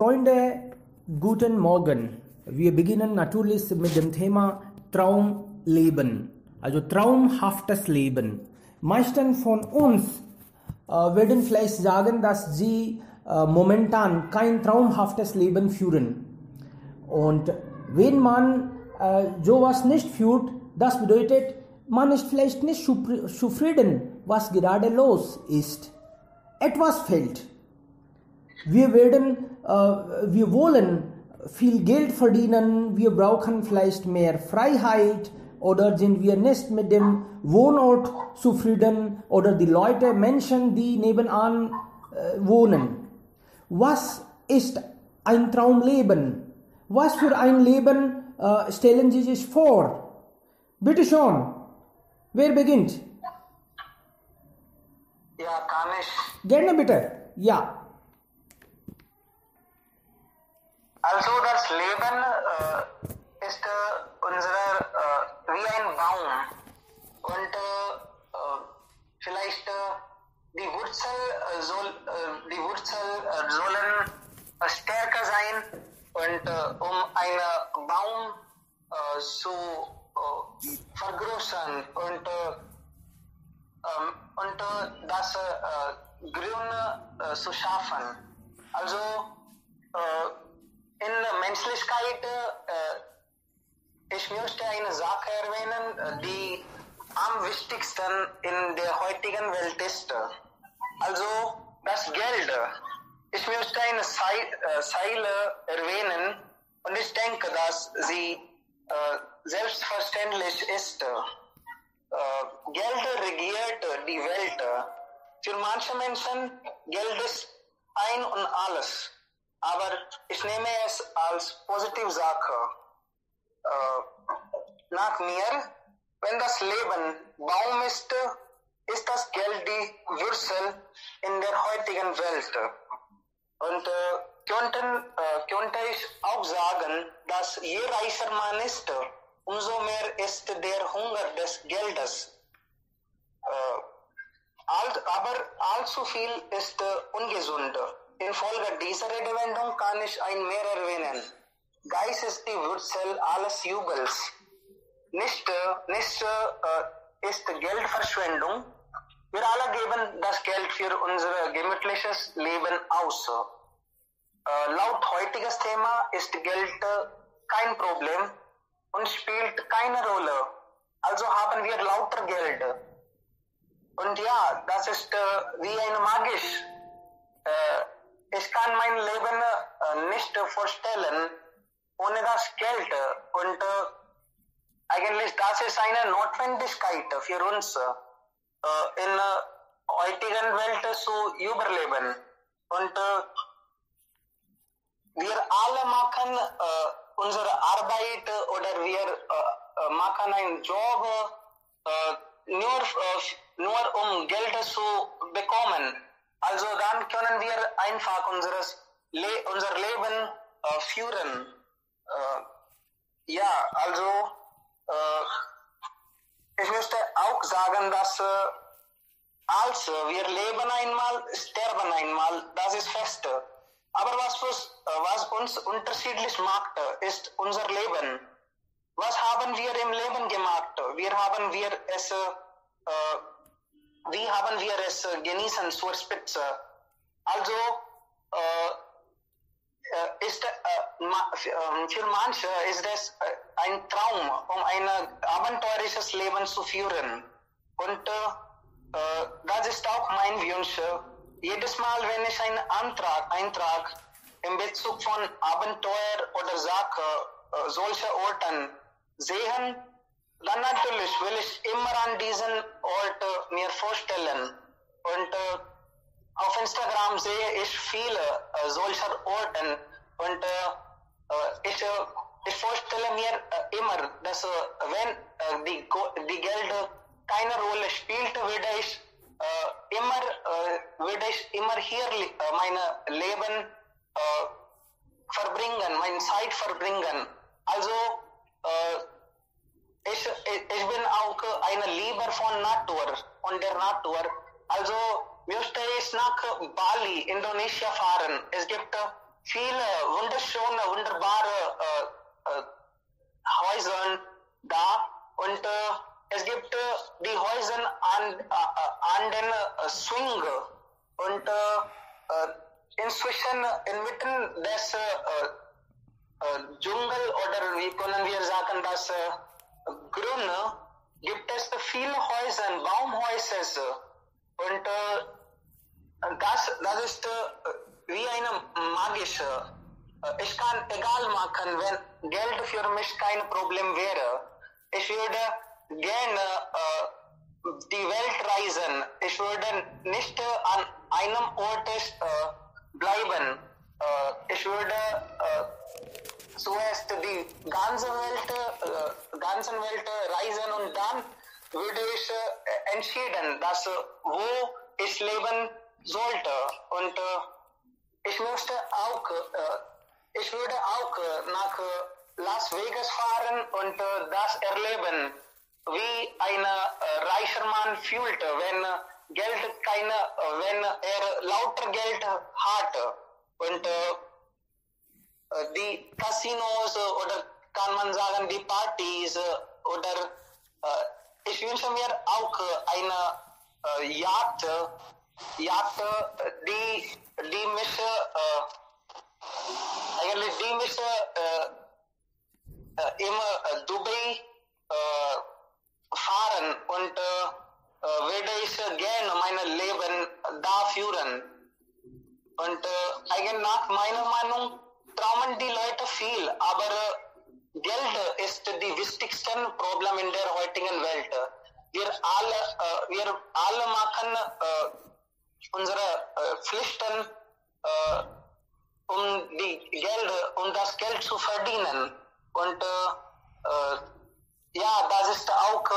Freunde, guten Morgen. Wir beginnen natürlich mit dem Thema Traumleben, also traumhaftes Leben. Meisten von uns werden vielleicht sagen, dass sie momentan kein traumhaftes Leben führen. Und wenn man sowas nicht führt, das bedeutet, man ist vielleicht nicht zufrieden, was gerade los ist. Etwas fehlt. Wir wollen viel Geld verdienen, wir brauchen vielleicht mehr Freiheit oder sind wir nicht mit dem Wohnort zufrieden oder die Leute, Menschen, die nebenan wohnen. Was ist ein Traumleben? Was für ein Leben stellen Sie sich vor? Bitte schon, wer beginnt? Ja, kann ich. Gerne bitte, ja. Also das Leben ist wie ein Baum und vielleicht die Wurzeln sollen stärker sein und um einen Baum zu vergrößern und das Grün zu schaffen. Also in der Menschlichkeit, ich möchte eine Sache erwähnen, die am wichtigsten in der heutigen Welt ist. Also das Geld. Ich möchte eine Zeile erwähnen und ich denke, dass sie selbstverständlich ist. Geld regiert die Welt. Für manche Menschen Geld ist ein und alles. Aber ich nehme es als positive Sache. Nach mir, wenn das Leben Baum ist, ist das Geld die Wurzel in der heutigen Welt. Und könnte ich auch sagen, dass je reicher man ist, umso mehr ist der Hunger des Geldes. Aber allzu viel ist ungesund. Infolge dieser Redewendung kann ich ein mehr erwähnen. Geist ist die Wurzel alles Jubels. Nicht ist Geldverschwendung. Wir alle geben das Geld für unser gemütliches Leben aus. Laut heutiges Thema ist Geld kein Problem und spielt keine Rolle. Also haben wir lauter Geld. Und ja, das ist wie ein magisch. Ich kann mein Leben nicht vorstellen ohne das Geld. Und eigentlich das ist eine Notwendigkeit für uns in der heutigen Welt zu überleben. Und wir alle machen unsere Arbeit oder wir machen einen Job nur um Geld zu bekommen. Also dann können wir einfach unser Leben führen. Ja, also ich möchte auch sagen, dass als wir leben einmal, sterben einmal, das ist fest. Aber was uns unterschiedlich macht, ist unser Leben. Was haben wir im Leben gemacht? Wie haben wir es genießen zur Spitze? Also für manche ist es ein Traum, um ein abenteuerliches Leben zu führen. Und das ist auch mein Wunsch. Jedes Mal, wenn ich einen Eintrag in Bezug von Abenteuer oder Sache, solche Orten sehen, dann natürlich will ich immer an diesen Ort mir vorstellen. Und auf Instagram sehe ich viele solcher Orten und ich vorstelle mir immer, dass wenn die Geld keine Rolle spielt, würde ich immer hier mein Leben verbringen, meine Zeit verbringen. Also ich bin auch ein Lieber von Natur und der Natur. Also möchte ich nach Bali, Indonesien fahren. Es gibt viele wunderschöne, wunderbare Häuser da und es gibt die Häuser an den Swing und inzwischen inmitten des Dschungel oder wie können wir sagen, das Grüne gibt es viele Häuser, Baumhäuser und das ist wie eine magische. Ich kann egal machen, wenn Geld für mich kein Problem wäre. Ich würde gerne die Welt reisen. Ich würde nicht an einem Ort bleiben. Ich würde zuerst die ganze Welt reisen und dann würde ich entschieden, dass wo ich leben sollte. Und ich würde auch nach Las Vegas fahren und das erleben, wie ein reicher Mann fühlt, wenn er lauter Geld hat. Und die Casinos oder kann man sagen die Partys oder ich wünsche mir auch eine Yacht, die mich im Dubai fahren und würde ich gerne mein Leben da führen. Und eigentlich nach meiner Meinung träumen die Leute viel, aber Geld ist die wichtigste Problem in der heutigen Welt. Wir alle machen unsere Pflichten, um das Geld zu verdienen. Und ja, das ist auch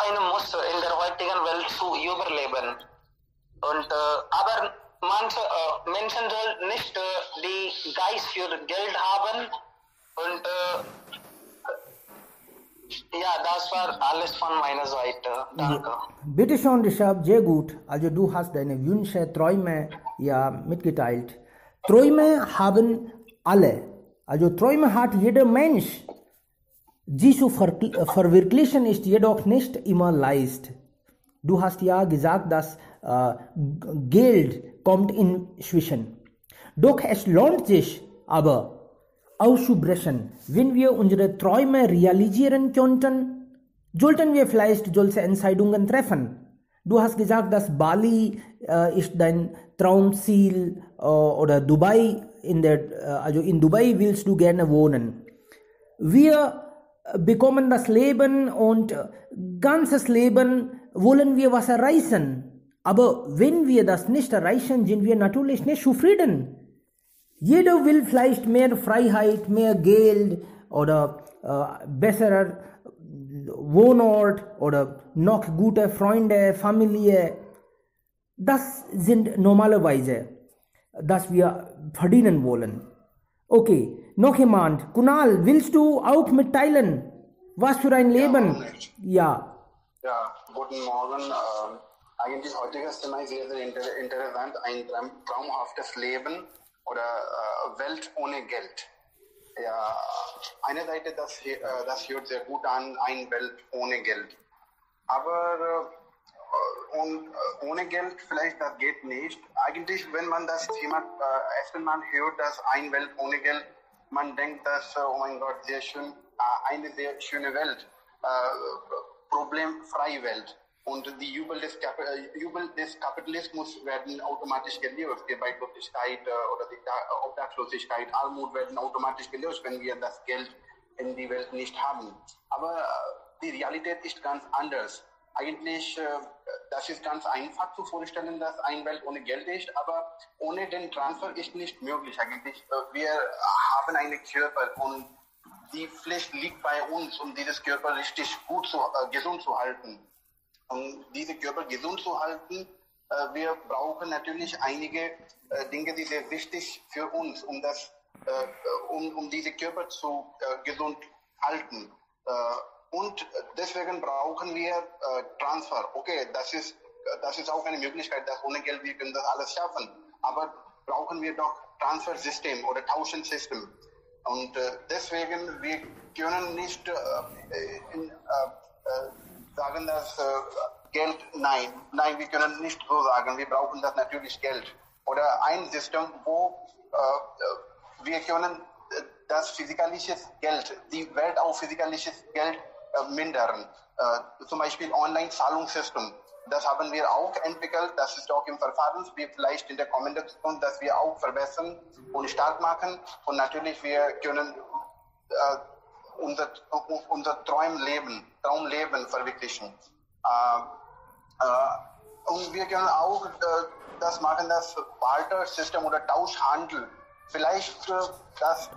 eine Muss in der heutigen Welt zu überleben. Und aber manche Menschen sollen nicht die Geist für Geld haben. Und ja, das war alles von meiner Seite. Danke. Bitte schon, Rishabh, sehr gut. Also du hast deine Wünsche, Träume ja mitgeteilt. Träume haben alle. Also Träume hat jeder Mensch. Sie zu verwirklichen ist jedoch nicht immer leicht. Du hast ja gesagt, dass Geld kommt inzwischen. Doch es lohnt sich aber auszubrechen. Wenn wir unsere Träume realisieren könnten, sollten wir vielleicht solche Entscheidungen treffen. Du hast gesagt, dass Bali ist dein Traumziel oder Dubai. Also in Dubai willst du gerne wohnen. Wir bekommen das Leben und ganzes Leben wollen wir was erreichen. Aber wenn wir das nicht erreichen, sind wir natürlich nicht zufrieden. Jeder will vielleicht mehr Freiheit, mehr Geld oder besserer Wohnort oder noch gute Freunde, Familie. Das sind normalerweise, dass wir verdienen wollen. Okay, noch jemand? Kunal, willst du auch mitteilen? Was für ein Leben? Ja. Ja, guten Morgen. Eigentlich heutiges Thema ist sehr, sehr interessant. Ein traumhaftes Leben oder Welt ohne Geld. Ja, eine Seite, das hört sehr gut an, eine Welt ohne Geld. Aber ohne Geld vielleicht, das geht nicht. Eigentlich, wenn man das Thema erstmal hört, dass eine Welt ohne Geld, man denkt, dass, oh mein Gott, sehr schön, eine sehr schöne Welt, problemfreie Welt. Und die Jubel des Kapitalismus werden automatisch gelöst. Die Arbeitslosigkeit oder die Obdachlosigkeit, Armut werden automatisch gelöst, wenn wir das Geld in die Welt nicht haben. Aber die Realität ist ganz anders. Eigentlich, das ist ganz einfach zu vorstellen, dass eine Welt ohne Geld ist, aber ohne den Transfer ist nicht möglich. Eigentlich, wir haben einen Körper und die Pflicht liegt bei uns, um dieses Körper richtig gut gesund zu halten. Um diese Körper gesund zu halten, wir brauchen natürlich einige Dinge, die sehr wichtig für uns, um diese Körper zu gesund halten. Und deswegen brauchen wir Transfer. Okay, das ist auch eine Möglichkeit, dass ohne Geld wir können das alles schaffen. Aber brauchen wir doch Transfersystem oder Tauschensystem. Und deswegen, wir können nicht sagen, dass Geld, nein, wir können nicht so sagen, wir brauchen das natürlich Geld. Oder ein System, wo wir können das physikalische Geld, die Welt auf physikalisches Geld mindern. Zum Beispiel Online-Zahlungssystem. Das haben wir auch entwickelt. Das ist auch im Verfahren. Wir vielleicht in der kommenden Zukunft, dass wir auch verbessern und stark machen. Und natürlich, wir können unser Traumleben verwirklichen. Und wir können auch das machen, das Barter-System oder Tauschhandel. Vielleicht das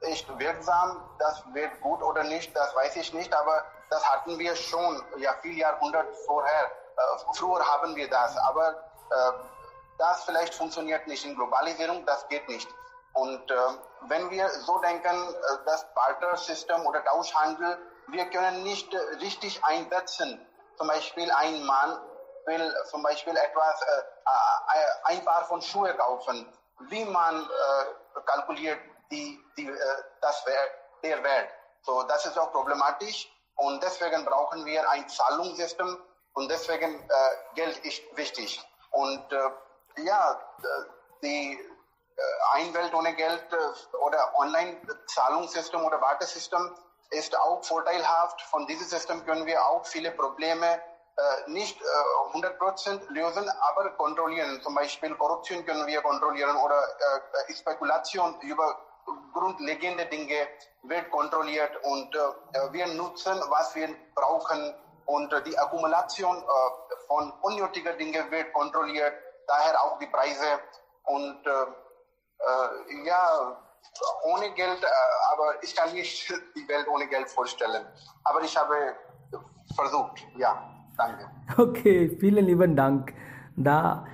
ist wirksam, das wird gut oder nicht, das weiß ich nicht, aber das hatten wir schon, ja, viele Jahrhunderte vorher. Früher haben wir das, aber das vielleicht funktioniert nicht in Globalisierung, das geht nicht. Und wenn wir so denken, das Barter-System oder Tauschhandel, wir können nicht richtig einsetzen. Zum Beispiel ein Mann will zum Beispiel etwas, ein Paar von Schuhe kaufen. Wie man kalkuliert der Wert. So, das ist auch problematisch und deswegen brauchen wir ein Zahlungssystem und deswegen Geld ist wichtig. Und die eine Welt ohne Geld oder Online-Zahlungssystem oder Bartersystem ist auch vorteilhaft. Von diesem System können wir auch viele Probleme nicht 100% lösen, aber kontrollieren. Zum Beispiel Korruption können wir kontrollieren oder Spekulation über grundlegende Dinge wird kontrolliert und wir nutzen, was wir brauchen und die Akkumulation von unnötigen Dingen wird kontrolliert, daher auch die Preise und ohne Geld, aber ich kann nicht die Welt ohne Geld vorstellen. Aber ich habe versucht, ja, danke. Okay, vielen lieben Dank. Da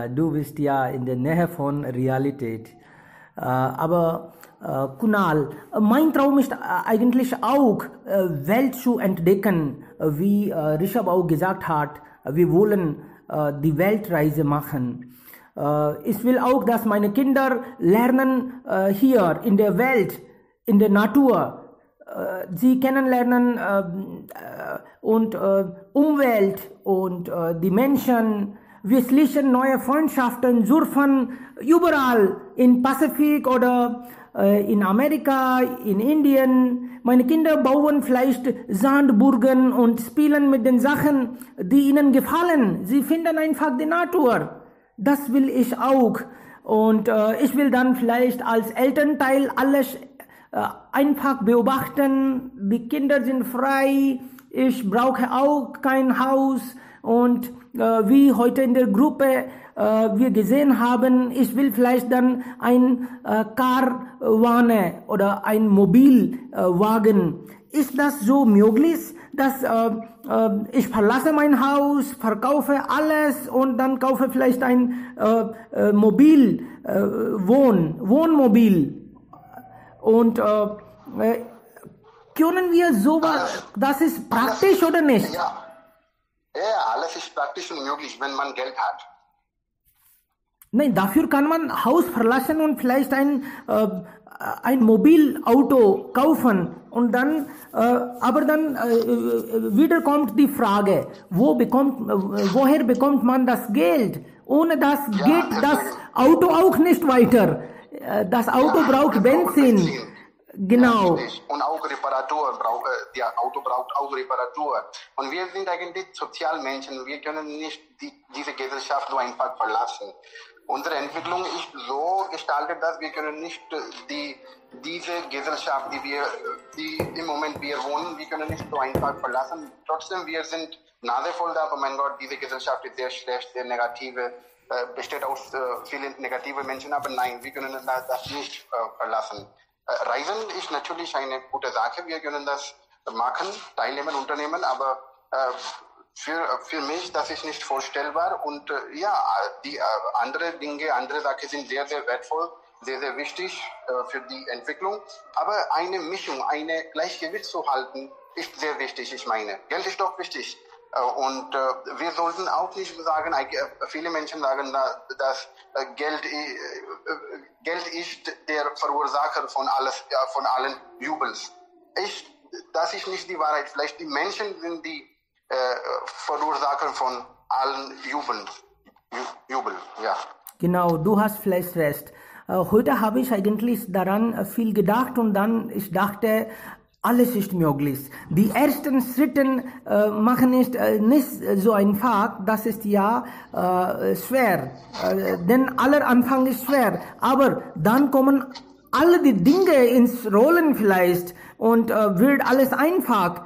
du bist ja in der Nähe von Realität. Aber Kunal, mein Traum ist eigentlich auch, Welt zu entdecken, wie Rishabh auch gesagt hat, wir wollen die Weltreise machen. Ich will auch, dass meine Kinder lernen hier in der Welt, in der Natur, sie kennenlernen und Umwelt und die Menschen. Wir schließen neue Freundschaften, surfen überall in Pazifik oder in Amerika, in Indien. Meine Kinder bauen vielleicht Sandburgen und spielen mit den Sachen, die ihnen gefallen. Sie finden einfach die Natur. Das will ich auch. Und ich will dann vielleicht als Elternteil alles einfach beobachten. Die Kinder sind frei. Ich brauche auch kein Haus. Und wie heute in der Gruppe wir gesehen haben, ich will vielleicht dann ein Karawane oder ein Mobilwagen. Ist das so möglich, dass ich verlasse mein Haus, verkaufe alles und dann kaufe vielleicht ein Wohnmobil und können wir sowas, das ist praktisch oder nicht? Ja, alles ist praktisch und möglich, wenn man Geld hat. Nein, dafür kann man Haus verlassen und vielleicht ein Mobilauto kaufen und dann, aber dann wieder kommt die Frage, woher bekommt man das Geld? Ohne das geht das Auto auch nicht weiter. Das Auto braucht Benzin. Genau. Ja, und auch Reparatur, das Auto braucht auch Reparatur. Und wir sind eigentlich Sozialmenschen. Wir können nicht diese Gesellschaft so einfach verlassen. Unsere Entwicklung ist so gestaltet, dass wir können nicht diese Gesellschaft, die im Moment wir wohnen, wir können nicht so einfach verlassen. Trotzdem, wir sind nasevoll da, oh mein Gott, diese Gesellschaft ist sehr schlecht, sehr negative, besteht aus vielen negative Menschen, aber nein, wir können das nicht verlassen. Reisen ist natürlich eine gute Sache, wir können das machen, teilnehmen, unternehmen, aber für mich, das ist nicht vorstellbar und die andere Dinge, andere Sachen sind sehr, sehr wertvoll, sehr, sehr wichtig für die Entwicklung, aber eine Mischung, eine Gleichgewicht zu halten, ist sehr wichtig, ich meine. Geld ist doch wichtig, Und wir sollten auch nicht sagen, viele Menschen sagen, dass Geld ist der Verursacher von allen Jubels. Das ist nicht die Wahrheit. Vielleicht die Menschen sind die Verursacher von allen Jubel. Ja. Genau, du hast vielleicht recht. Heute habe ich eigentlich daran viel gedacht und dann ich dachte, alles ist möglich. Die ersten Schritte machen nicht so einfach, das ist ja schwer, denn aller Anfang ist schwer, aber dann kommen alle die Dinge ins Rollen vielleicht und wird alles einfach.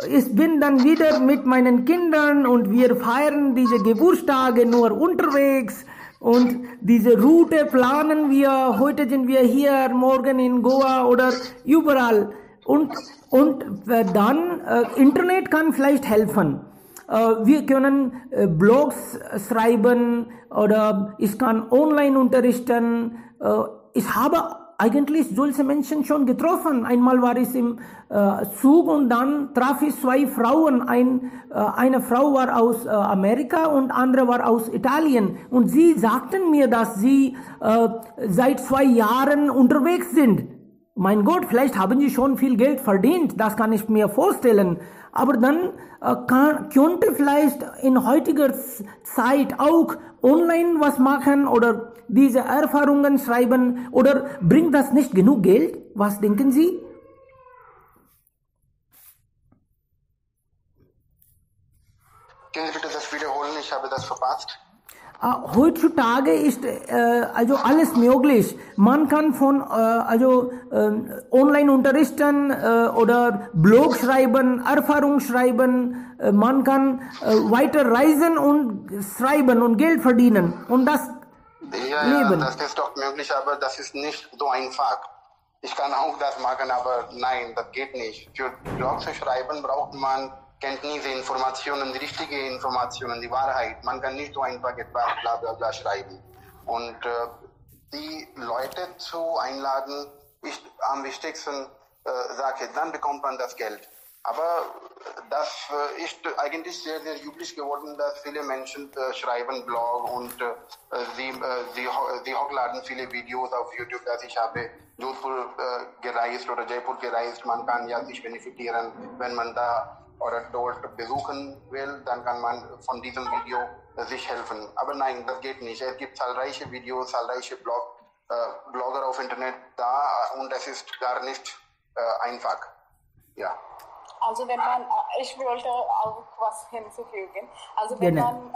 Ich bin dann wieder mit meinen Kindern und wir feiern diese Geburtstage nur unterwegs. Und diese Route planen wir, heute sind wir hier, morgen in Goa oder überall. Und dann, Internet kann vielleicht helfen. Wir können Blogs schreiben oder ich kann online unterrichten. Ich habe eigentlich solche Menschen schon getroffen. Einmal war ich im Zug und dann traf ich zwei Frauen. Eine Frau war aus Amerika und andere war aus Italien. Und sie sagten mir, dass sie seit 2 Jahren unterwegs sind. Mein Gott, vielleicht haben sie schon viel Geld verdient, das kann ich mir vorstellen. Aber dann könnte vielleicht in heutiger Zeit auch online was machen oder diese Erfahrungen schreiben oder bringt das nicht genug Geld? Was denken Sie? Können Sie bitte das wiederholen? Ich habe das verpasst. Heutzutage ist also alles möglich. Man kann von online unterrichten oder Blog schreiben, Erfahrung schreiben. Man kann weiter reisen und schreiben und Geld verdienen und das leben. Ja, das ist doch möglich, aber das ist nicht so einfach. Ich kann auch das machen, aber nein, das geht nicht. Für Blog zu schreiben braucht man Kenntnisse, Informationen, die richtige Informationen, die Wahrheit. Man kann nicht so einfach etwas bla bla bla schreiben. Und die Leute zu einladen, ist am wichtigsten Sache. Dann bekommt man das Geld. Aber das ist eigentlich sehr, sehr üblich geworden, dass viele Menschen schreiben Blog und sie hochladen viele Videos auf YouTube, dass ich habe Jodhpur gereist oder Jaipur gereist. Man kann ja sich benefitieren, wenn man da oder dort besuchen will, dann kann man von diesem Video sich helfen. Aber nein, das geht nicht. Es gibt zahlreiche Videos, zahlreiche Blogger auf Internet da und es ist gar nicht einfach. Ja. Also wenn man, ich wollte auch was hinzufügen, also wenn man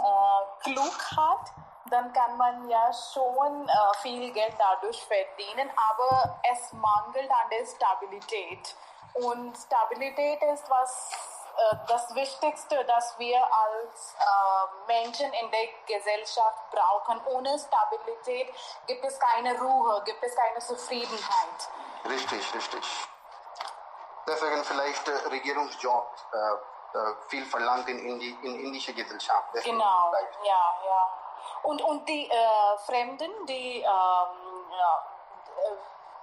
klug hat, dann kann man ja schon viel Geld dadurch verdienen, aber es mangelt an der Stabilität. Und Stabilität ist das Wichtigste, das wir als Menschen in der Gesellschaft brauchen. Ohne Stabilität gibt es keine Ruhe, gibt es keine Zufriedenheit. Richtig. Deswegen vielleicht Regierungsjob viel verlangt in indische Gesellschaft. Deswegen genau, vielleicht. ja. Und die Fremden, die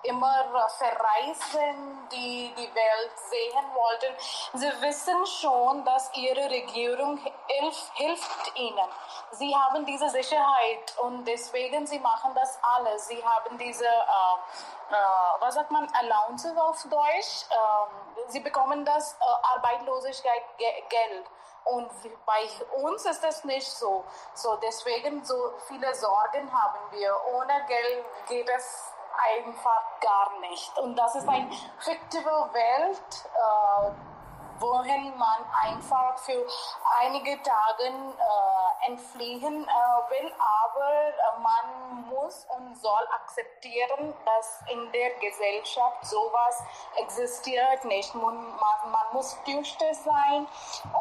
immer verreisen, die die Welt sehen wollten, sie wissen schon, dass ihre Regierung hilft ihnen. Sie haben diese Sicherheit und deswegen sie machen das alles. Sie haben diese, was sagt man, Allowances auf Deutsch. Sie bekommen das Arbeitslosigkeitsgeld. Und bei uns ist das nicht so. So deswegen so viele Sorgen haben wir. Ohne Geld geht es einfach gar nicht. Und das ist eine fiktive Welt, wohin man einfach für einige Tage entfliehen will, aber man muss und soll akzeptieren, dass in der Gesellschaft sowas existiert nicht. Man muss tüchtig sein,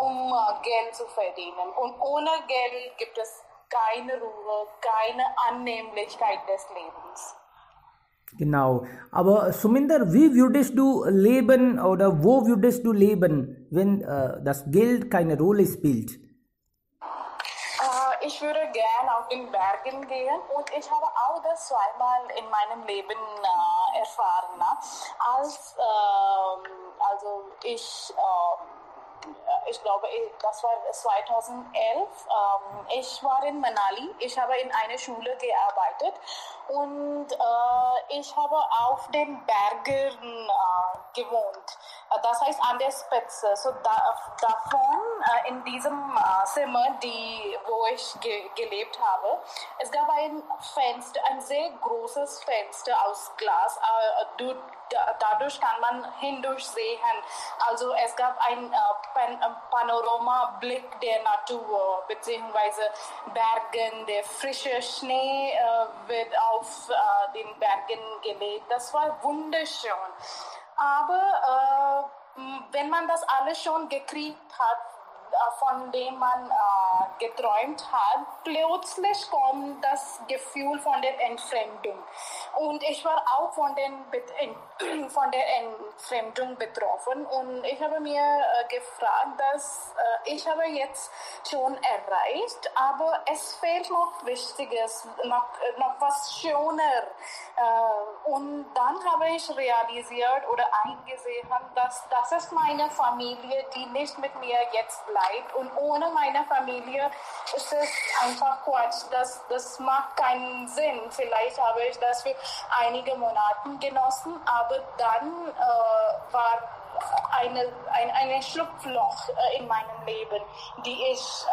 um Geld zu verdienen. Und ohne Geld gibt es keine Ruhe, keine Annehmlichkeit des Lebens. Genau, aber Suminder, wie würdest du leben oder wo würdest du leben, wenn das Geld keine Rolle spielt? Ich würde gern auf den Bergen gehen und ich habe auch das zweimal in meinem Leben erfahren. Also ich ich glaube, das war 2011. Ich war in Manali. Ich habe in einer Schule gearbeitet und ich habe auf den Bergen gewohnt. Das heißt an der Spitze. So davon in diesem Zimmer, wo ich gelebt habe, es gab ein Fenster, ein sehr großes Fenster aus Glas. Dadurch kann man hindurch sehen. Also es gab ein Panoramablick der Natur beziehungsweise Bergen, der frische Schnee wird auf den Bergen gelegt. Das war wunderschön. Aber wenn man das alles schon gekriegt hat, von dem man geträumt hat, plötzlich kommt das Gefühl von der Entfremdung. Und ich war auch von der Entfremdung betroffen und ich habe mir gefragt, dass ich habe jetzt schon erreicht, aber es fehlt noch Wichtiges, noch was schöner. Und dann habe ich realisiert oder eingesehen, dass das ist meine Familie, die nicht mit mir jetzt bleibt. Und ohne meine Familie ist es einfach Quatsch. Das macht keinen Sinn. Vielleicht habe ich das für einige Monate genossen, aber dann war ein Schlupfloch in meinem Leben, die ich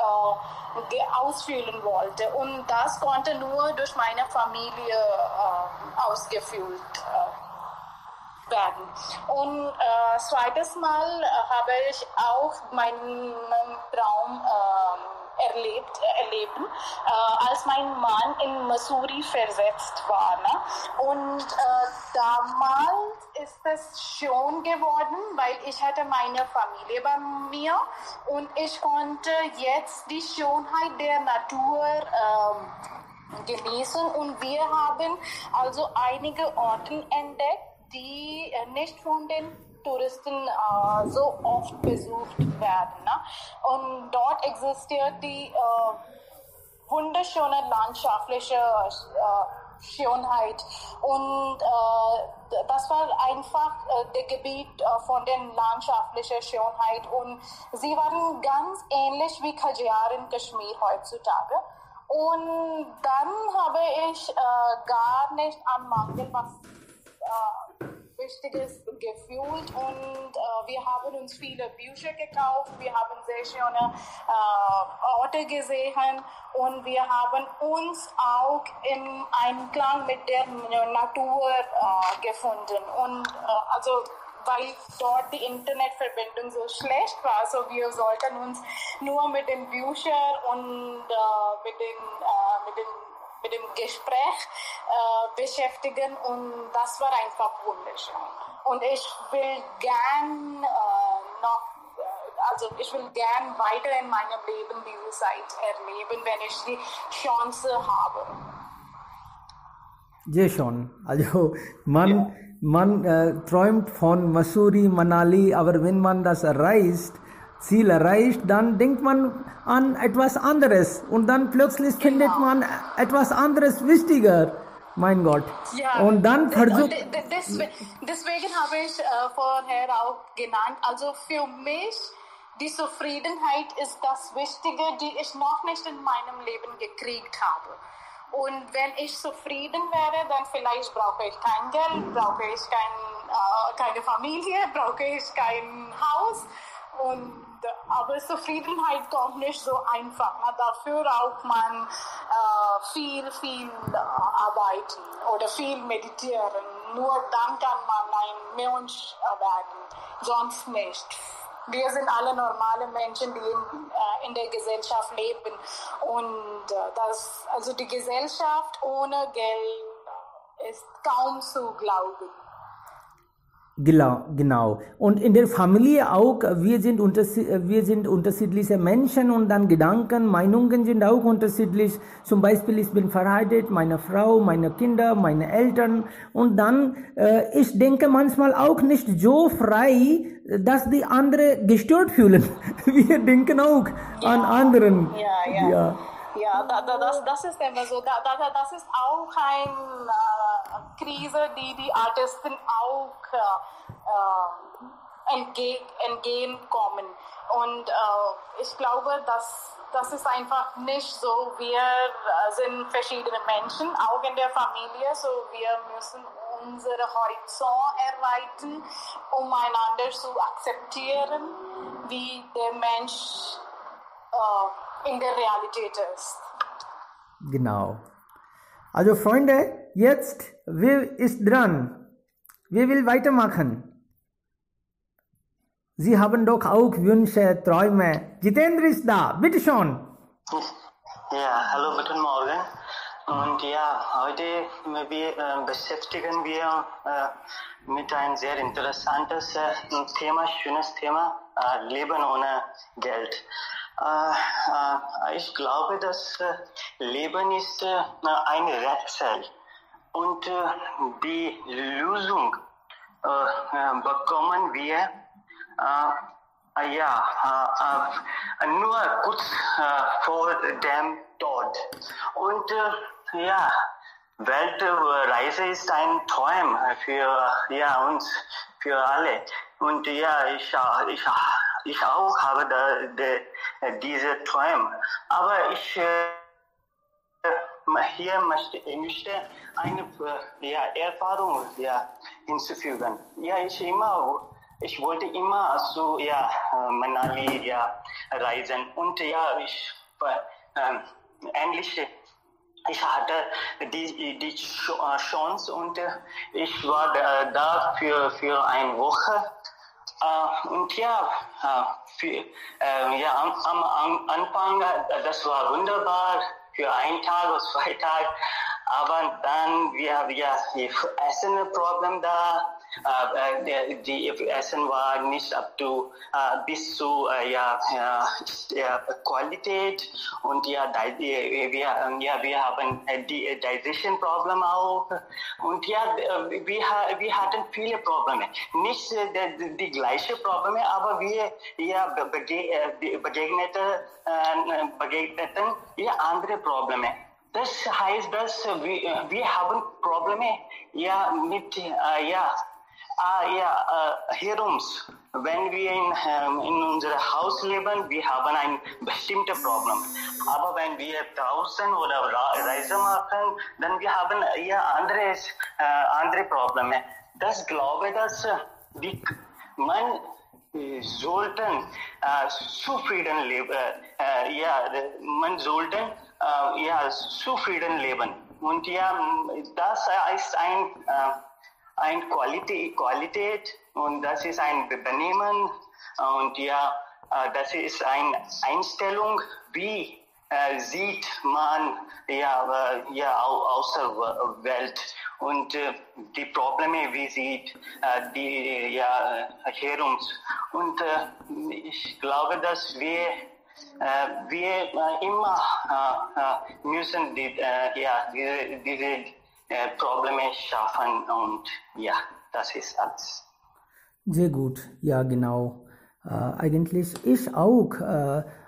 ausfüllen wollte. Und das konnte nur durch meine Familie ausgefüllt werden. Und zweites Mal habe ich auch meinen Traum erleben, als mein Mann in Missouri versetzt war. Ne? Und damals ist es schön geworden, weil ich hatte meine Familie bei mir und ich konnte jetzt die Schönheit der Natur genießen und wir haben also einige Orte entdeckt, die nicht von den Touristen so oft besucht werden. Ne? Und dort existiert die wunderschöne landschaftliche Schönheit. Und das war einfach das Gebiet von der landschaftlichen Schönheit. Und sie waren ganz ähnlich wie Khajiar in Kaschmir heutzutage. Und dann habe ich gar nicht an Mangel was Wichtiges gefühlt und wir haben uns viele Bücher gekauft, wir haben sehr schöne Orte gesehen und wir haben uns auch im Einklang mit der Natur gefunden und also weil dort die Internetverbindung so schlecht war, so wir sollten uns nur mit den Büchern und mit dem Gespräch beschäftigen und das war einfach wunderschön. Und ich will gern weiter in meinem Leben diese Zeit erleben, wenn ich die Chance habe. Sehr schön. Also man träumt von Missouri, Manali, aber wenn man das Ziel erreicht, dann denkt man an etwas anderes und dann plötzlich findet man etwas anderes wichtiger. Mein Gott. Ja, und dann versucht... Deswegen habe ich vorher auch genannt, also für mich, die Zufriedenheit ist das Wichtige, die ich noch nicht in meinem Leben gekriegt habe. Und wenn ich zufrieden wäre, dann vielleicht brauche ich kein Geld, brauche ich keine Familie, brauche ich kein Haus. Aber Zufriedenheit kommt nicht so einfach. Dafür braucht man viel arbeiten oder viel meditieren. Nur dann kann man ein Mensch werden, sonst nicht. Wir sind alle normale Menschen, die in der Gesellschaft leben. Und also die Gesellschaft ohne Geld ist kaum zu glauben. Genau. Und in der Familie auch, wir sind unterschiedliche Menschen und dann Gedanken, Meinungen sind auch unterschiedlich. Zum Beispiel, ich bin verheiratet, meine Frau, meine Kinder, meine Eltern und dann, ich denke manchmal auch nicht so frei, dass die anderen gestört fühlen. Wir denken auch an anderen. Ja, das ist immer so. Das ist auch eine Krise, die Artisten auch entgegenkommen. Und ich glaube, das ist einfach nicht so. Wir sind verschiedene Menschen, auch in der Familie, so wir müssen unsere Horizont erweitern, um einander zu akzeptieren, wie der Mensch in der Realität ist. Genau. Also Freunde, jetzt, wer ist dran? Wer will weitermachen? Sie haben doch auch Wünsche, Träume. Jitendra ist da, bitte schon. Ja, hallo, guten Morgen. Und ja, heute beschäftigen wir mit einem sehr interessantes Thema, schönes Thema, Leben ohne Geld. Ich glaube, das Leben ist ein Rätsel und die Lösung bekommen wir nur kurz vor dem Tod. Und Weltreise ist ein Traum für uns, für alle. Und ich auch habe diese Träume. Aber ich möchte eine Erfahrung hinzufügen. Ich wollte immer zu Manali reisen und endlich ich hatte die Chance und ich war da für eine Woche und am Anfang das war wunderbar für einen Tag oder 2 Tage, aber dann wir Essen-Problem da. Die Essen war nicht bis zu Qualität und wir haben die Digestion Problem auch und wir hatten viele Probleme, nicht die gleichen Probleme, aber wir begegneten andere Probleme. Das heißt, dass wir haben Probleme mit herums. Wenn wir in unserem Haus leben, wir haben ein bestimmtes Problem. Aber wenn wir draußen oder Reise machen, dann wir haben andere Probleme. Das glaube ich, dass man sollten zufrieden leben. Man sollten zufrieden leben. Und das ist ein Qualität und das ist ein Benehmen und das ist eine Einstellung, wie sieht man außer Welt und die Probleme, wie sieht die herums. Und ich glaube, dass wir immer müssen diese Probleme schaffen und das ist alles. Sehr gut, ja genau. Eigentlich ich auch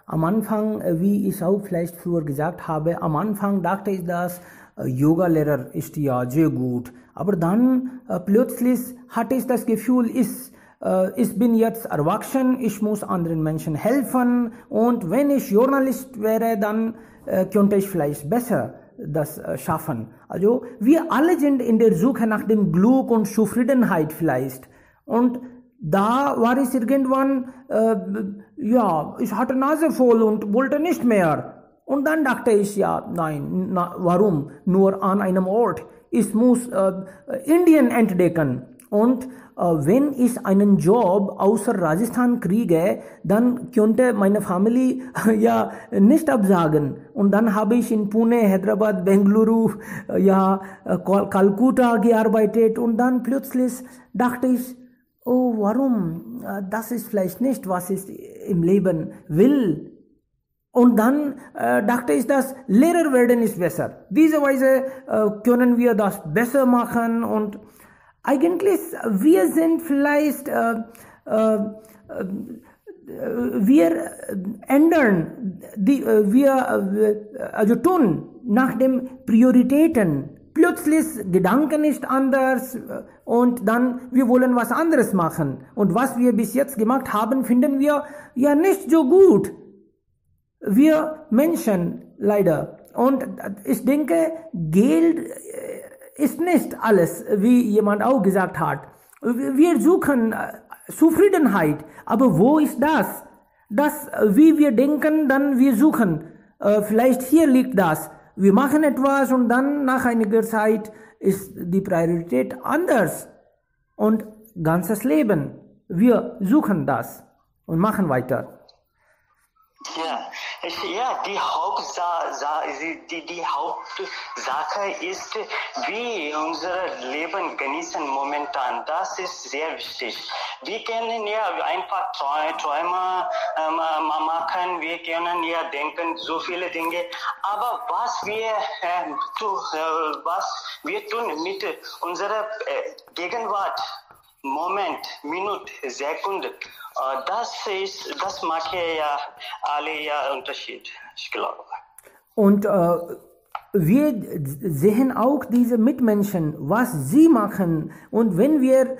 am Anfang, wie ich auch vielleicht früher gesagt habe, am Anfang dachte ich, dass Yoga-Lehrer ist ja sehr gut. Aber dann plötzlich hatte ich das Gefühl, ich bin jetzt erwachsen, ich muss anderen Menschen helfen und wenn ich Journalist wäre, dann könnte ich vielleicht besser das schaffen. Also wir alle sind in der Suche nach dem Glück und Zufriedenheit vielleicht. Und da war ich irgendwann, ich hatte Nase voll und wollte nicht mehr. Und dann dachte ich, warum? Nur an einem Ort. Ich muss Indien entdecken. Und wenn ich einen Job außer Rajasthan kriege, dann könnte meine Familie nicht absagen. Und dann habe ich in Pune, Hyderabad, Bengaluru, Kalkutta gearbeitet. Und dann plötzlich dachte ich, oh, warum? Das ist vielleicht nicht, was ich im Leben will. Und dann dachte ich, dass Lehrer werden ist besser. Diese Weise können wir das besser machen und eigentlich, wir sind vielleicht, wir ändern, wir tun nach den Prioritäten. plötzlich Gedanken ist anders und dann wir wollen was anderes machen. Und was wir bis jetzt gemacht haben, finden wir ja nicht so gut. Wir Menschen leider. Und ich denke, Geld ist nicht alles, wie jemand auch gesagt hat. Wir suchen Zufriedenheit, aber wo ist das? Das, wie wir denken, dann wir suchen. Vielleicht hier liegt das. Wir machen etwas und dann nach einiger Zeit ist die Priorität anders. Und ganzes Leben, wir suchen das und machen weiter. Ja, die Hauptsache ist, wie unser Leben genießen momentan. Das ist sehr wichtig. Wir können ja einfach Träume machen, wir können ja denken, so viele Dinge. Aber was wir tun mit unserer Gegenwart, Moment, Minute, Sekunde, das macht ja alle ja Unterschied, ich glaube. Und wir sehen auch diese Mitmenschen, was sie machen. Und wenn wir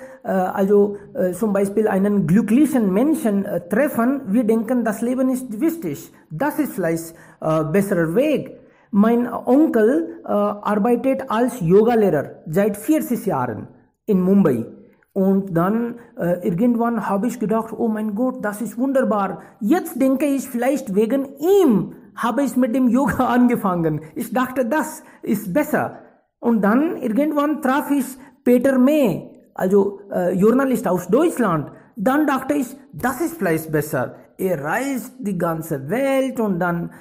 zum Beispiel einen glücklichen Menschen treffen, wir denken, das Leben ist wichtig. Das ist vielleicht ein besserer Weg. Mein Onkel arbeitet als Yogalehrer seit 40 Jahren in Mumbai. Und dann irgendwann habe ich gedacht, oh mein Gott, das ist wunderbar. Jetzt denke ich, vielleicht wegen ihm habe ich mit dem Yoga angefangen. Ich dachte, das ist besser. Und dann irgendwann traf ich Peter May, also Journalist aus Deutschland. Dann dachte ich, das ist vielleicht besser. Er reist die ganze Welt und dann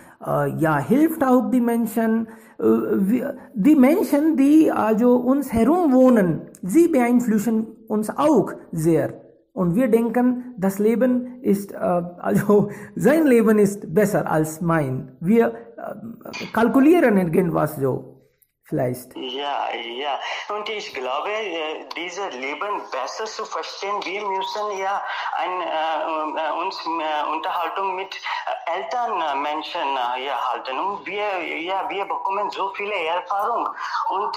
hilft auch die Menschen. Die Menschen, die also uns herum wohnen, sie beeinflussen uns auch sehr. Und wir denken, das Leben ist, sein Leben ist besser als mein. Wir kalkulieren irgendwas so. Vielleicht. Ja. Und ich glaube, dieses Leben besser zu verstehen, wir müssen ja uns Unterhaltung mit älteren Menschen halten. Und wir bekommen so viele Erfahrung. Und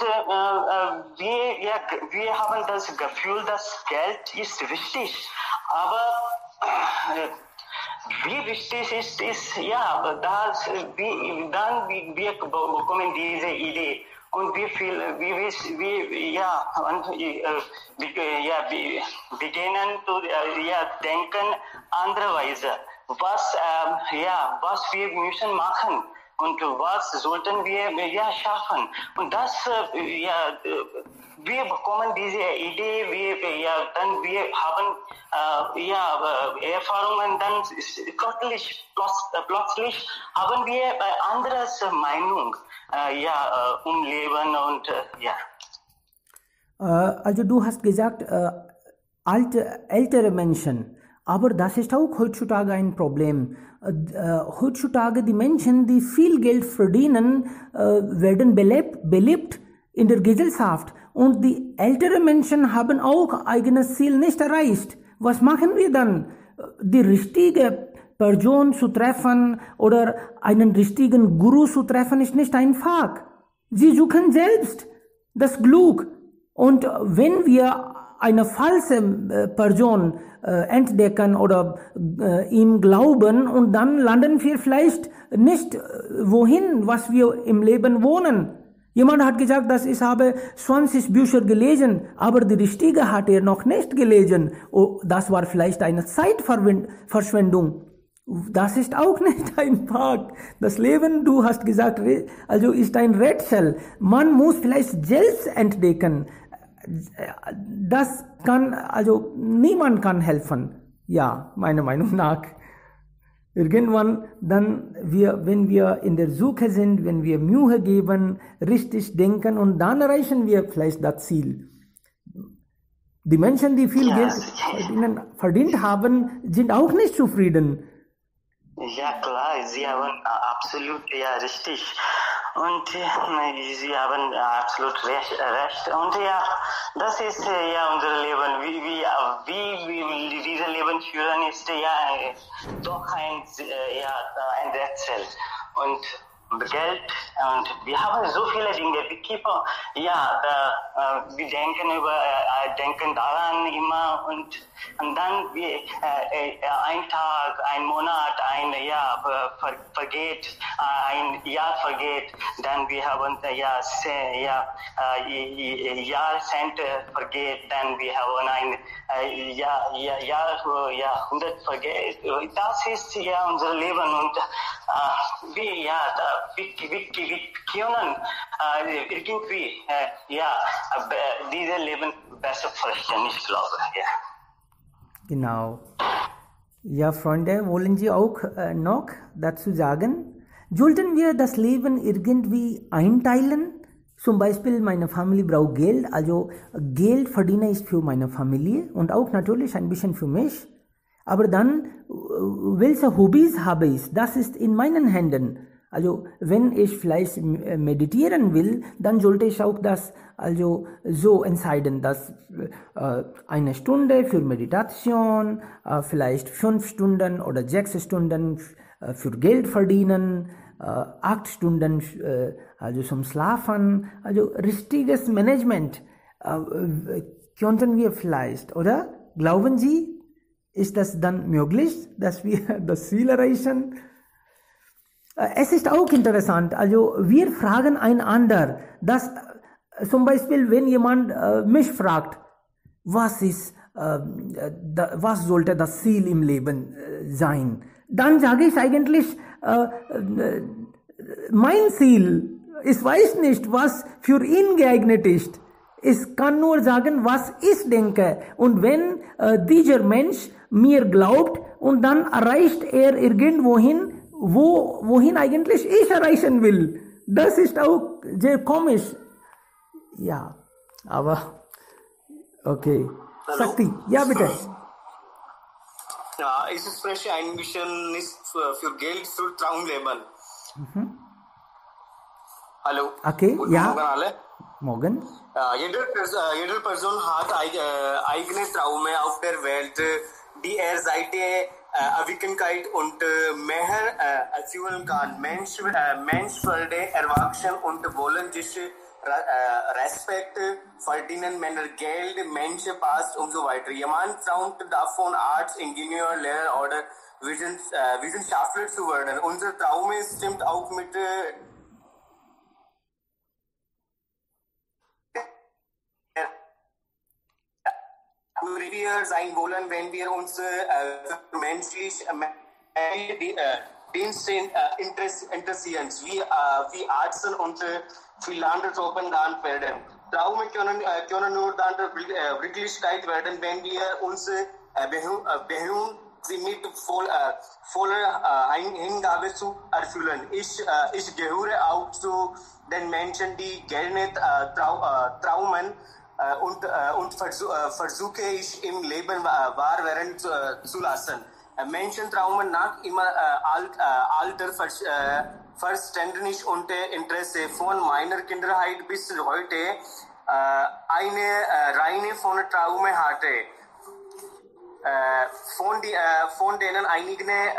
wir haben das Gefühl, dass Geld ist wichtig. Aber wie wichtig ist wir bekommen diese Idee. Und wir beginnen zu denken andererweise, was wir müssen machen und was sollten wir schaffen. Und das wir bekommen diese Idee, wir haben Erfahrungen, dann plötzlich haben wir eine andere Meinung Leben und Also du hast gesagt, ältere Menschen, aber das ist auch heutzutage ein Problem. Heutzutage die Menschen, die viel Geld verdienen, werden belebt in der Gesellschaft. Und die älteren Menschen haben auch eigenes Ziel nicht erreicht. Was machen wir dann? Die richtige Person zu treffen oder einen richtigen Guru zu treffen, ist nicht einfach. Sie suchen selbst das Glück. Und wenn wir eine falsche Person entdecken oder ihm glauben, und dann landen wir vielleicht nicht wohin, was wir im Leben wohnen. Jemand hat gesagt, dass ich habe 20 Bücher gelesen, aber die richtige hat er noch nicht gelesen. Oh, das war vielleicht eine Zeitverschwendung. Das ist auch nicht einfach. Das Leben, du hast gesagt, also ist ein Rätsel. Man muss vielleicht selbst entdecken. Das kann, also niemand kann helfen. Ja, meiner Meinung nach. Irgendwann dann, wenn wir in der Suche sind, wenn wir Mühe geben, richtig denken, und dann erreichen wir vielleicht das Ziel. Die Menschen, die viel Geld verdient haben, sind auch nicht zufrieden. Ja, klar, sie haben absolut richtig. Und sie haben absolut recht. Und das ist unser Leben. Wie dieses Leben führen, ist doch ein Rätsel. Und Geld und wir haben so viele Dinge. Wir denken daran immer und dann wir ein Tag, ein Monat, ein Jahr vergeht, ein Jahr vergeht, dann wir haben Jahrzehnte vergeht, dann wir haben ein Jahrhundert vergeht. Das ist ja unser Leben und wir können irgendwie dieses Leben besser verstehen, ich glaube. Ja. Genau. Ja, Freunde, wollen Sie auch noch dazu sagen? Sollten wir das Leben irgendwie einteilen? Zum Beispiel, meine Familie braucht Geld, also Geld verdiene ich für meine Familie und auch natürlich ein bisschen für mich. Aber dann, welche Hobbys habe ich? Das ist in meinen Händen. Also, wenn ich vielleicht meditieren will, dann sollte ich auch das also so entscheiden, dass eine Stunde für Meditation, vielleicht 5 Stunden oder 6 Stunden für Geld verdienen, 8 Stunden also zum Schlafen, also richtiges Management könnten wir vielleicht, oder? Glauben Sie? Ist das dann möglich, dass wir das Ziel erreichen? Es ist auch interessant, also wir fragen einander, dass zum Beispiel, wenn jemand mich fragt, was sollte das Ziel im Leben sein, dann sage ich eigentlich, mein Ziel, ich weiß nicht, was für ihn geeignet ist. Ich kann nur sagen, was ich denke. Und wenn dieser Mensch mir glaubt und dann erreicht er irgendwohin, wohin eigentlich ich erreichen will. Das ist auch sehr komisch. Ja, aber okay. Hallo? Sakti, ja bitte. Ja, ich spreche ein bisschen nicht für Geld, für Traumleben. Hallo. Okay, Guten ja. Morgen alle. Morgen. Jede Person hat eigene Traume auf der Welt, die seit der Wirklichkeit und mehr erfüllen kann. Mensch sollte erwachsen und wollen sich Respekt verdienen, Männer Geld, Menschen passt und so weiter. Jemand träumt davon, Arzt, Ingenieur, Lehrer oder Wissenschaftler zu werden. Unser Traum stimmt auch mit wir sein wollen, wenn wir uns menschlich Dienste interessieren, wie Arzt und Philanthropen dann werden. Traume können nur dann Wirklichkeit werden, wenn wir uns bemühen, sie mit voller Hingabe zu erfüllen. Ich gehöre auch zu den Menschen, die gerne träumen und versuche ich im Leben wahr werden zu lassen. Menschen traumen nach immer Alter, Verständnis und Interesse von meiner Kindheit bis heute eine Reihe von Traumen hatte. Von denen einige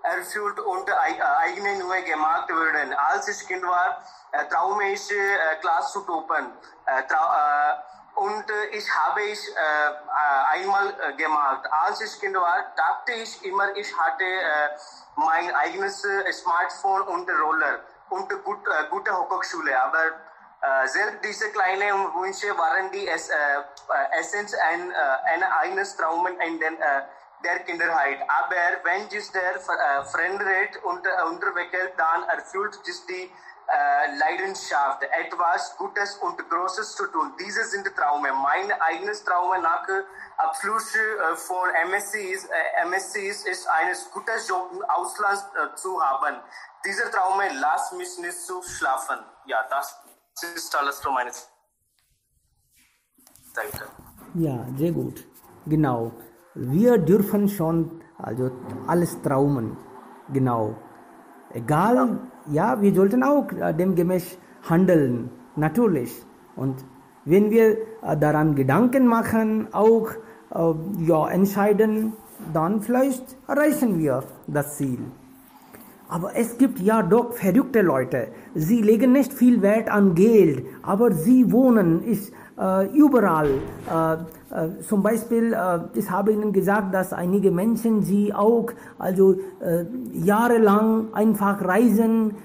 erfüllt und eigene neu gemacht wurden. Als ich Kind war, traume ich Klasse zu toppen. Und ich habe einmal gemacht. Als ich Kind war, dachte ich immer, ich hatte mein eigenes Smartphone und Roller und gute Hochschule. Aber selbst diese kleinen Wünsche waren die Essenz eines Traumes in der Kindheit. Aber wenn sich der verändert und unterwickelt, dann erfüllt sich die Leidenschaft, etwas Gutes und Großes zu tun. Diese sind Traume. Mein eigenes Traum nach Abschluss von MSc ist eines guten Job im Ausland zu haben. Dieser Traum lässt mich nicht so schlafen. Ja, das ist alles von meiner Seite. Ja, sehr gut. Genau. Wir dürfen schon also alles träumen. Genau. Egal, ja, wir sollten auch demgemäß handeln, natürlich. Und wenn wir daran Gedanken machen, auch entscheiden, dann vielleicht erreichen wir das Ziel. Aber es gibt ja doch verrückte Leute. Sie legen nicht viel Wert an Geld, aber sie wohnen überall. Zum Beispiel, ich habe Ihnen gesagt, dass einige Menschen, sie auch jahrelang einfach reisen.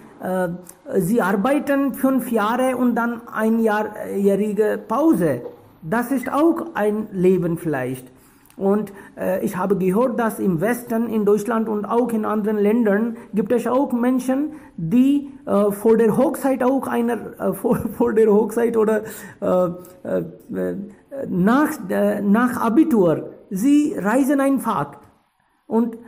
Sie arbeiten 5 Jahre und dann einjährige Pause. Das ist auch ein Leben vielleicht. Und ich habe gehört, dass im Westen, in Deutschland und auch in anderen Ländern gibt es auch Menschen, die vor der Hochzeit auch vor der Hochzeit oder nach Abitur, sie reisen einfach und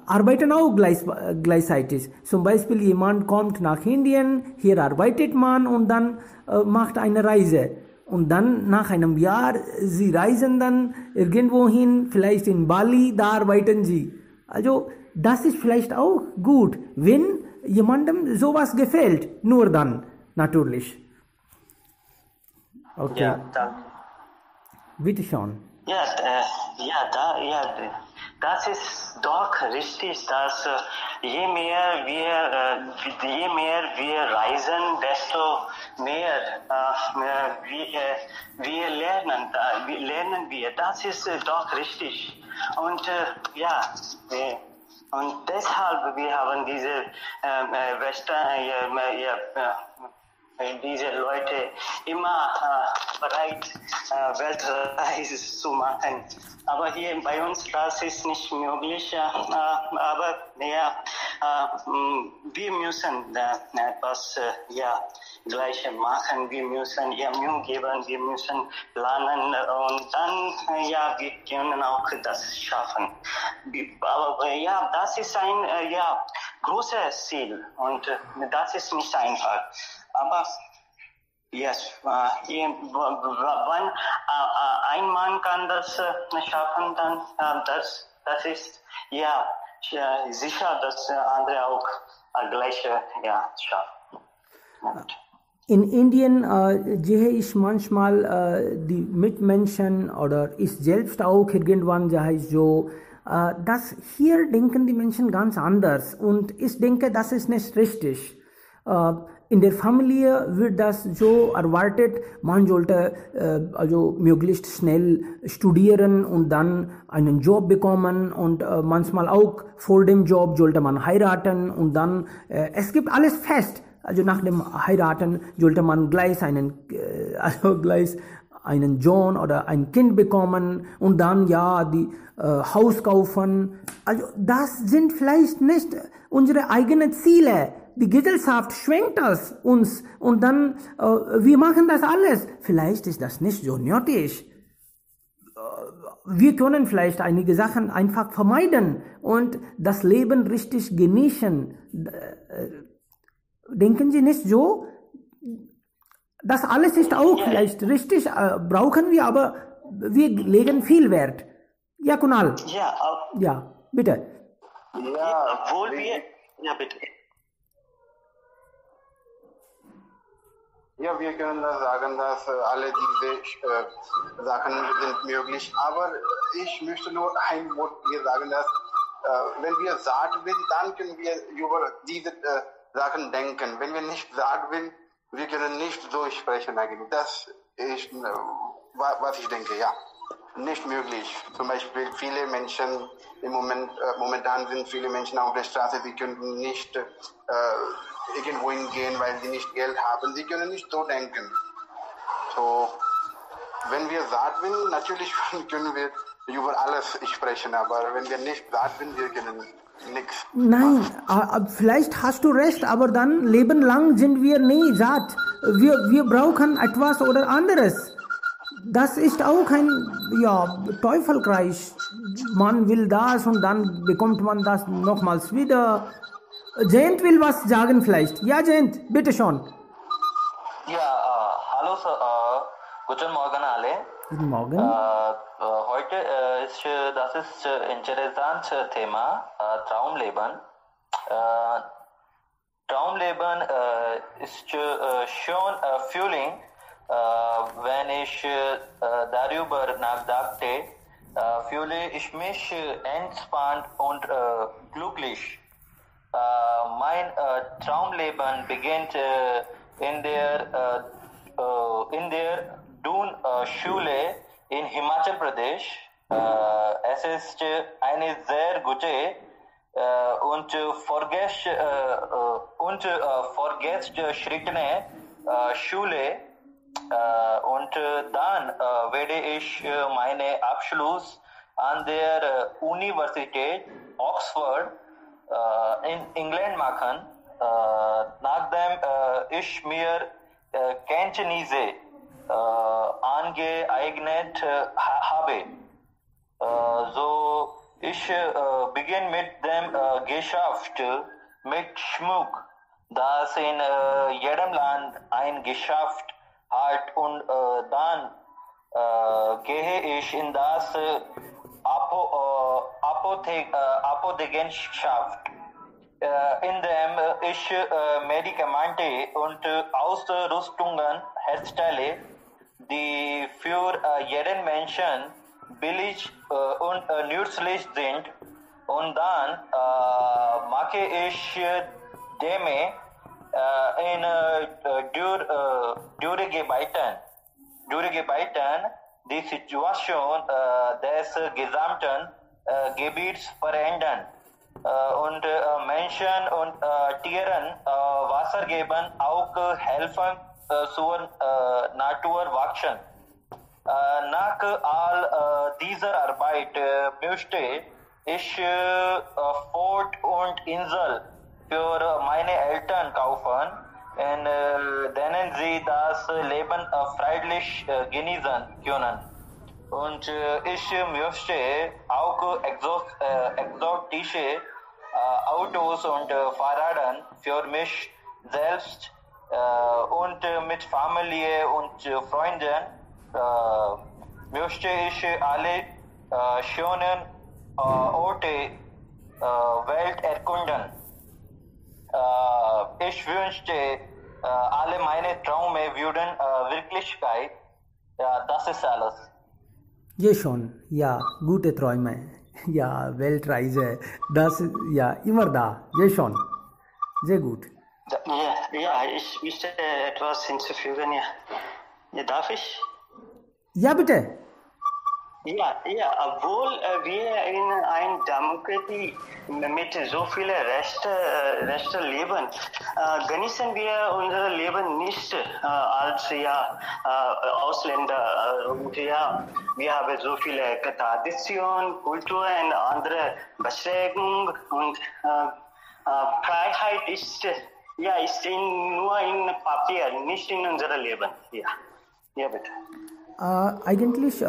arbeiten auch gleichzeitig. Zum Beispiel jemand kommt nach Indien, hier arbeitet man und dann macht eine Reise. Und dann nach einem Jahr, sie reisen dann irgendwo hin, vielleicht in Bali, da arbeiten sie. Also das ist vielleicht auch gut, wenn jemandem sowas gefällt. Nur dann, natürlich. Okay. Ja, danke. Bitte schon. Das ist doch richtig, dass je mehr wir reisen, desto mehr wir lernen wir. Das ist doch richtig. Und und deshalb wir haben diese diese Leute immer bereit, Weltreise zu machen. Aber hier bei uns, das ist nicht möglich. Aber wir müssen etwas Gleiches machen. Wir müssen Mühe geben, wir müssen planen und dann, wir können auch das schaffen. Aber das ist ein großes Ziel und das ist nicht einfach. Aber wenn ein Mann kann das schaffen, dann das ist sicher, dass andere auch gleiche schaffen. In Indien sehe ich manchmal die Mitmenschen oder ich selbst auch irgendwann so, dass hier denken die Menschen ganz anders und ich denke, das ist nicht richtig. In der Familie wird das so erwartet, man sollte möglichst schnell studieren und dann einen Job bekommen und manchmal auch vor dem Job sollte man heiraten und dann, es gibt alles fest. Also nach dem Heiraten sollte man gleich einen Sohn oder ein Kind bekommen und dann die Haus kaufen. Also das sind vielleicht nicht unsere eigenen Ziele. Die Gesellschaft schwenkt das uns und dann wir machen das alles. Vielleicht ist das nicht so nötig. Wir können vielleicht einige Sachen einfach vermeiden und das Leben richtig genießen. Denken Sie nicht so? Das alles ist auch vielleicht richtig, brauchen wir, aber wir legen viel Wert. Ja, Kunal. Ja, bitte. Bitte. Ja, wir können da sagen, dass alle diese Sachen sind möglich. Aber ich möchte nur ein Wort hier sagen, dass wenn wir satt sind, dann können wir über diese Sachen denken. Wenn wir nicht satt sind, wir können nicht so sprechen eigentlich. Das ist, was ich denke, nicht möglich. Zum Beispiel viele Menschen momentan sind viele Menschen auf der Straße, die können nicht irgendwo hingehen, weil sie nicht Geld haben. Sie können nicht so denken. So, wenn wir satt sind, natürlich können wir über alles sprechen, aber wenn wir nicht satt sind, wir können nichts. Nein, vielleicht hast du recht, aber dann lebenlang sind wir nie satt. Wir brauchen etwas oder anderes. Das ist auch ein Teufelskreis. Man will das und dann bekommt man das nochmals wieder. Jayant will was sagen vielleicht. Ja, Jayant, bitte schon. Hallo, guten Morgen alle. Guten Morgen. Heute das ist interessantes Thema, Traumleben. Traumleben ist schon Feeling, wenn ich darüber nachdachte, fühle ich mich entspannt und glücklich. mein Traumleben beginnt in der Dun-Schule in Himachal Pradesh. Es ist eine sehr gute und fortgeschrittene Schule. Und dann werde ich meinen Abschluss an der Universität Oxford in England machen, nachdem ich mir Kenntnisse angeeignet habe. So ich beginne mit dem Geschäft mit Schmuck, das in jedem Land ein Geschäft hat, und dann gehe ich in das Apothekenschaft, in dem ich Medikamente und Ausrüstungen herstelle, die für jeden Menschen billig und nützlich sind, und dann mache ich dem in Dürregebieten die Situation des gesamten Gebiets verändern und Menschen und Tieren Wasser geben, auch helfen zur Natur wachsen. Nach all dieser Arbeit möchte ich Fort und Insel für meine Eltern kaufen, in denen sie das Leben freilich genießen können. Und ich möchte auch exotische Autos und Fahrräder für mich selbst und mit Familie und Freunden möchte ich alle schönen Orte Welt erkunden. Ich wünschte, alle meine Träume würden Wirklichkeit. Ja, das ist alles. Ja schon, ja, gute Träume, ja, Weltreise, das ist ja immer da, ja schon, sehr gut. Ja, ich möchte etwas hinzufügen, ja. Ja, darf ich? Ja, bitte. Ja, obwohl wir in einer Demokratie mit so vielen Rechten leben, genießen wir unser Leben nicht als Ausländer. Und wir haben so viele Traditionen, Kultur und andere Beschränkungen, und Freiheit ist nur in Papier, nicht in unserem Leben. Ja, bitte. Eigentlich,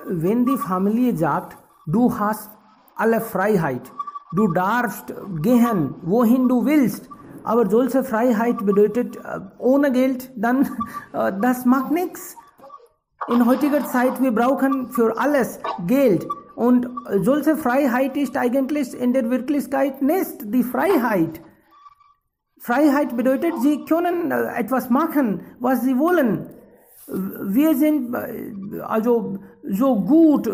wenn die Familie sagt, du hast alle Freiheit, du darfst gehen, wohin du willst, aber solche Freiheit bedeutet ohne Geld, dann das macht nichts. In heutiger Zeit, wir brauchen für alles Geld, und solche Freiheit ist eigentlich in der Wirklichkeit nicht die Freiheit. Freiheit bedeutet, sie können etwas machen, was sie wollen. Wir sind also so gut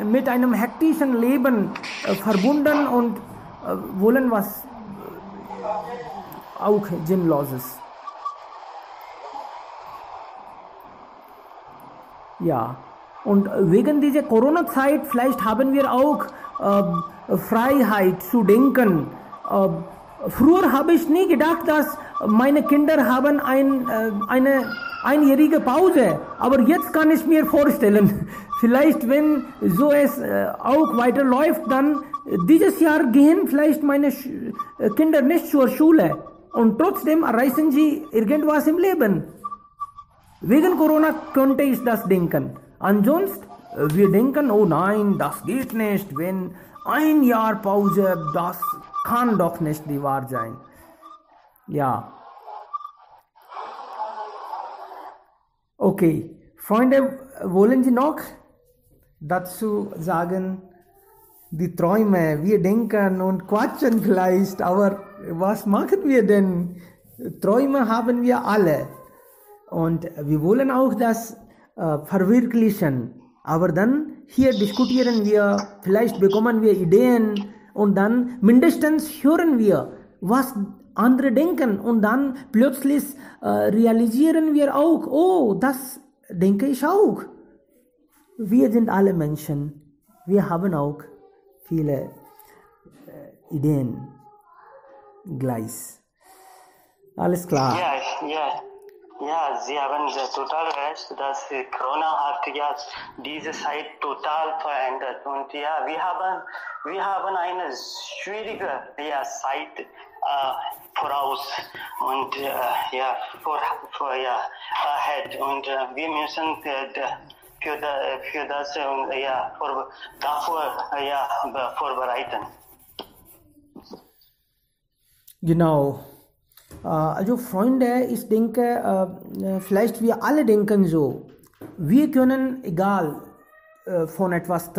mit einem hektischen Leben verbunden und wollen was auch Sinnloses. Ja, und wegen dieser Corona-Zeit vielleicht haben wir auch Freiheit zu denken. Früher habe ich nie gedacht, dass meine Kinder haben eine einjährige Pause, aber jetzt kann ich mir vorstellen, vielleicht wenn so es auch weiterläuft, dann dieses Jahr gehen vielleicht meine Kinder nicht zur Schule, und trotzdem erreichen sie irgendwas im Leben. Wegen Corona könnte ich das denken. Ansonsten, wir denken, oh nein, das geht nicht, wenn ein Jahr Pause, das kann doch nicht die Wahrheit sein. Ja. Okay, Freunde, wollen Sie noch dazu sagen, die Träume, wir denken und quatschen vielleicht, aber was machen wir denn? Träume haben wir alle, und wir wollen auch das verwirklichen, aber dann hier diskutieren wir, vielleicht bekommen wir Ideen und dann mindestens hören wir, was andere denken und dann plötzlich realisieren wir auch, oh, das denke ich auch. Wir sind alle Menschen, wir haben auch viele Ideen gleich. Alles klar. Ja, Sie haben total recht, dass Corona hat ja diese Zeit total verändert. Und ja, wir haben eine schwierige Zeit voraus und ahead. Und wir müssen dafür vorbereiten. Genau. Also Freunde, ich denke, vielleicht wir alle denken so, wir können egal von etwas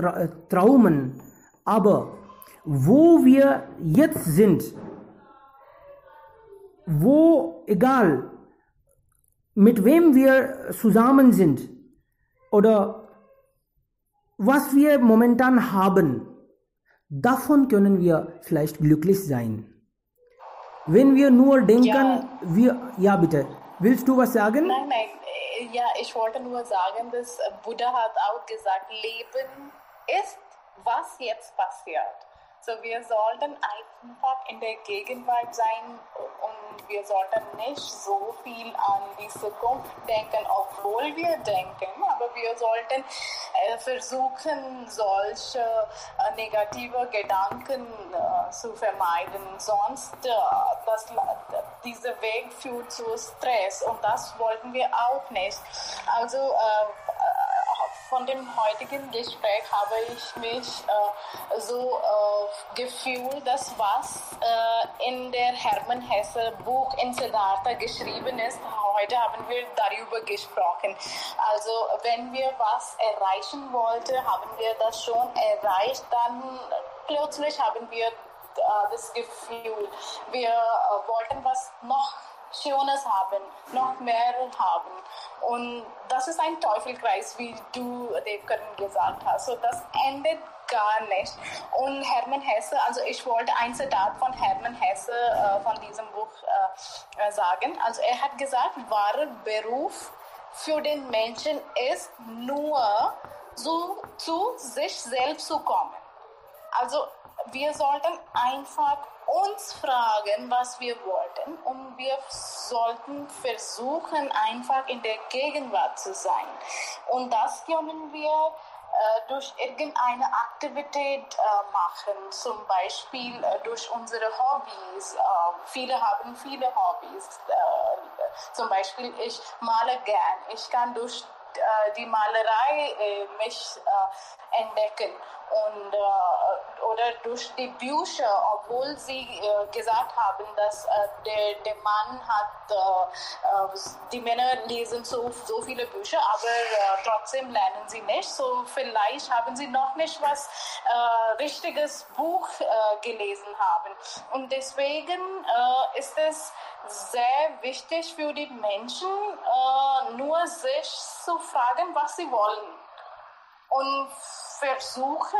träumen, aber wo wir jetzt sind, wo egal mit wem wir zusammen sind oder was wir momentan haben, davon können wir vielleicht glücklich sein. Wenn wir nur denken, ja bitte, willst du was sagen? Nein, ja, ich wollte nur sagen, dass Buddha hat auch gesagt, Leben ist, was jetzt passiert. So, wir sollten einfach in der Gegenwart sein und wir sollten nicht so viel an die Zukunft denken, obwohl wir denken, aber wir sollten versuchen, solche negative Gedanken zu vermeiden. Sonst dieser Weg führt zu Stress und das wollten wir auch nicht. Also von dem heutigen Gespräch habe ich mich gefühlt, dass was in der Hermann Hesse Buch in Siddhartha geschrieben ist, heute haben wir darüber gesprochen. Also wenn wir was erreichen wollten, haben wir das schon erreicht, dann plötzlich haben wir das Gefühl, wir wollten was noch Schönes haben, noch mehr haben. Und das ist ein Teufelskreis, wie du, Devkaran, gesagt hast. So, das endet gar nicht. Und Hermann Hesse, also ich wollte ein Zitat von Hermann Hesse von diesem Buch sagen. Also er hat gesagt, wahrer Beruf für den Menschen ist nur so zu sich selbst zu kommen. Also wir sollten einfach uns fragen, was wir wollten, und wir sollten versuchen, einfach in der Gegenwart zu sein. Und das können wir durch irgendeine Aktivität machen, zum Beispiel durch unsere Hobbys. Viele haben viele Hobbys. Zum Beispiel, ich male gern. Ich kann durch die Malerei mich entdecken und oder durch die Bücher, obwohl sie gesagt haben, dass der Mann hat, die Männer lesen so viele Bücher, aber trotzdem lernen sie nicht. So vielleicht haben sie noch nicht was richtiges Buch gelesen haben. Und deswegen ist es sehr wichtig für die Menschen, nur sich zu fragen, was sie wollen, und versuchen,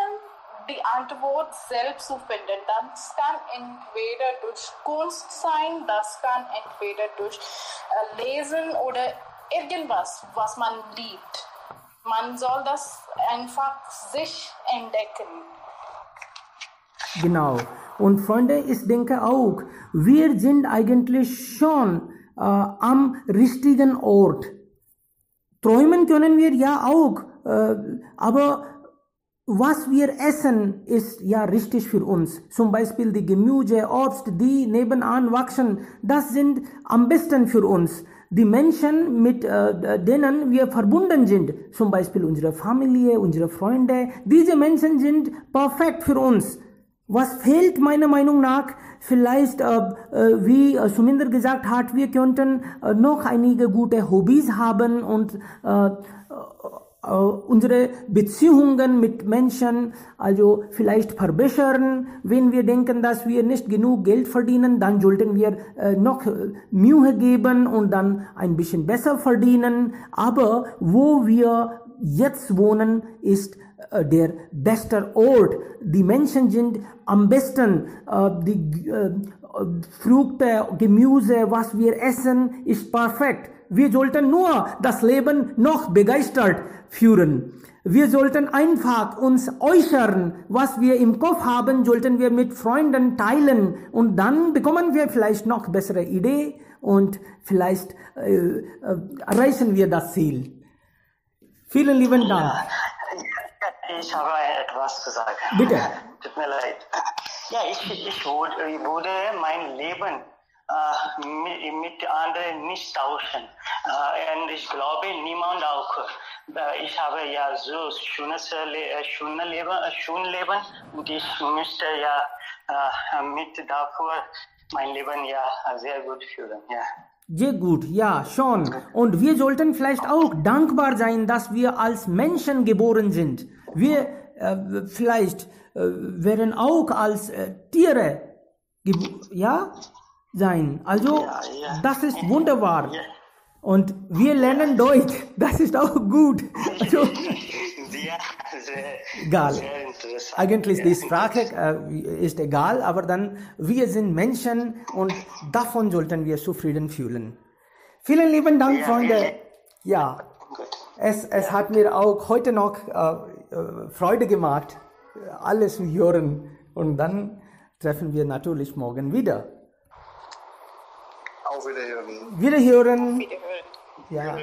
die Antwort selbst zu finden. Das kann entweder durch Kunst sein, das kann entweder durch Lesen oder irgendwas, was man liebt. Man soll das einfach sich entdecken. Genau. Und Freunde, ich denke auch, wir sind eigentlich schon am richtigen Ort. Träumen können wir ja auch, aber was wir essen, ist ja richtig für uns. Zum Beispiel die Gemüse, Obst, die nebenan wachsen, das sind am besten für uns. Die Menschen, mit denen wir verbunden sind, zum Beispiel unsere Familie, unsere Freunde, diese Menschen sind perfekt für uns. Was fehlt meiner Meinung nach? Vielleicht, wie Suminder gesagt hat, wir könnten noch einige gute Hobbys haben und unsere Beziehungen mit Menschen, also vielleicht verbessern. Wenn wir denken, dass wir nicht genug Geld verdienen, dann sollten wir noch Mühe geben und dann ein bisschen besser verdienen. Aber wo wir jetzt wohnen, ist der bester Ort. Die Menschen sind am besten. Die Früchte, Gemüse, was wir essen, ist perfekt. Wir sollten nur das Leben noch begeistert führen. Wir sollten einfach uns äußern, was wir im Kopf haben, sollten wir mit Freunden teilen und dann bekommen wir vielleicht noch bessere Idee und vielleicht erreichen wir das Ziel. Vielen lieben Dank. Ich habe etwas zu sagen. Bitte. Tut mir leid. Ja, ich würde mein Leben mit anderen nicht tauschen. Und ich glaube, niemand auch. Ich habe ja so schönes Leben und ich möchte ja mit dafür mein Leben ja sehr gut führen. Ja. Sehr gut, ja, schon. Und wir sollten vielleicht auch dankbar sein, dass wir als Menschen geboren sind. Wir vielleicht werden auch als Tiere sein. Also, das ist wunderbar. Und wir lernen Deutsch. Das ist auch gut. Also, egal. Eigentlich die Sprache ist egal, aber dann, wir sind Menschen und davon sollten wir zufrieden fühlen. Vielen lieben Dank, Freunde. Ja, es hat mir auch heute noch Freude gemacht, alles zu hören. Und dann treffen wir natürlich morgen wieder. Auf Wiederhören. Wiederhören. Wiederhören. Ja.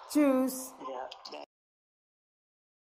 Tschüss. Ja.